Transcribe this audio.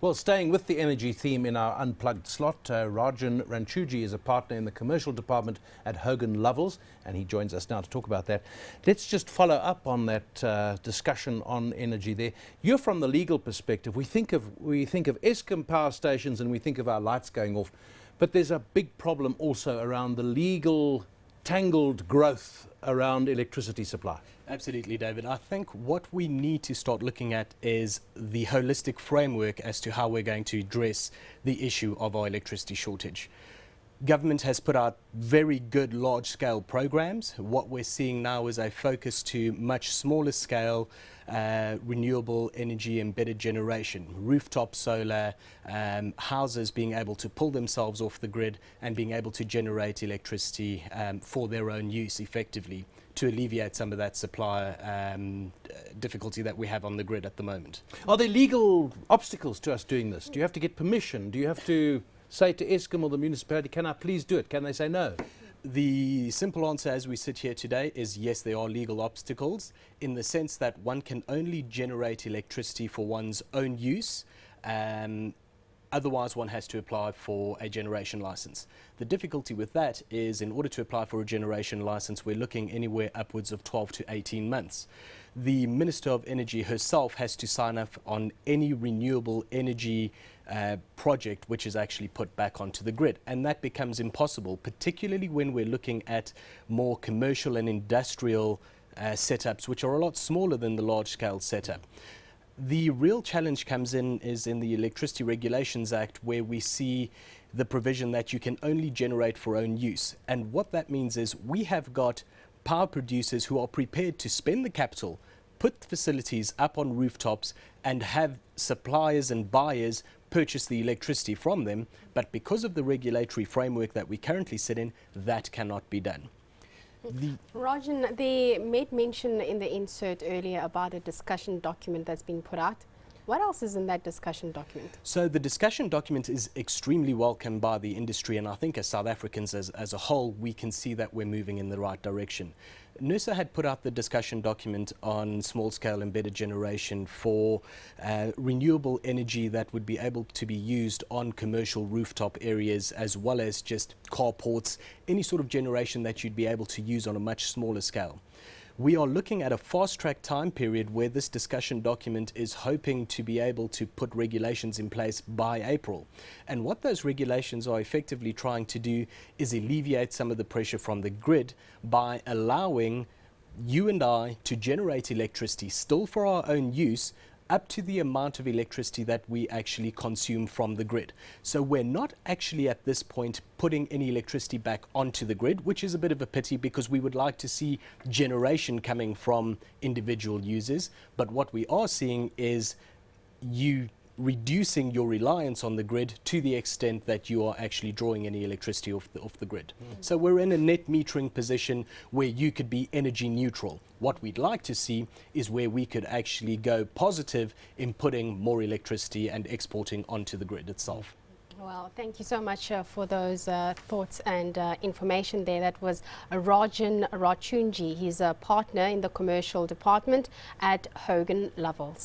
Well, staying with the energy theme in our unplugged slot, Rajen Ranchhoojee is a partner in the commercial department at Hogan Lovells, and he joins us now to talk about that. Let's just follow up on that discussion on energy there. You're from the legal perspective. We think of Eskom power stations and we think of our lights going off, but there's a big problem also around the legal tangled growth around electricity supply. Absolutely, David. I think what we need to start looking at is the holistic framework as to how we're going to address the issue of our electricity shortage. Government has put out very good large-scale programs. What we're seeing now is a focus to much smaller scale renewable energy embedded generation, rooftop solar, houses being able to pull themselves off the grid and being able to generate electricity for their own use effectively to alleviate some of that supply difficulty that we have on the grid at the moment. Are there legal obstacles to us doing this? Do you have to get permission? Do you have to say to Eskom or the municipality, can I please do it? Can they say no? The simple answer as we sit here today is yes, there are legal obstacles in the sense that one can only generate electricity for one's own use. Otherwise, one has to apply for a generation license. The difficulty with that is in order to apply for a generation license, we're looking anywhere upwards of 12 to 18 months. The Minister of Energy herself has to sign up on any renewable energy project which is actually put back onto the grid. And that becomes impossible, particularly when we're looking at more commercial and industrial setups, which are a lot smaller than the large-scale setup. The real challenge comes in is in the Electricity Regulations Act, where we see the provision that you can only generate for own use. And what that means is we have got power producers who are prepared to spend the capital, put facilities up on rooftops and have suppliers and buyers purchase the electricity from them. But because of the regulatory framework that we currently sit in, that cannot be done. Rajen, they made mention in the insert earlier about a discussion document that's been put out. What else is in that discussion document? So the discussion document is extremely welcomed by the industry, and I think as South Africans as a whole, we can see that we're moving in the right direction. NERSA had put out the discussion document on small-scale embedded generation for renewable energy that would be able to be used on commercial rooftop areas as well as just carports, any sort of generation that you'd be able to use on a much smaller scale. We are looking at a fast-track time period where this discussion document is hoping to be able to put regulations in place by April. And what those regulations are effectively trying to do is alleviate some of the pressure from the grid by allowing you and I to generate electricity still for our own use up to the amount of electricity that we actually consume from the grid. So we're not actually at this point putting any electricity back onto the grid, which is a bit of a pity because we would like to see generation coming from individual users. But what we are seeing is you reducing your reliance on the grid to the extent that you are actually drawing any electricity off the grid. So we're in a net metering position where you could be energy neutral. What we'd like to see is where we could actually go positive in putting more electricity and exporting onto the grid itself. Well, thank you so much for those thoughts and information there. That was Rajen Ranchhoojee. He's a partner in the commercial department at Hogan Lovells.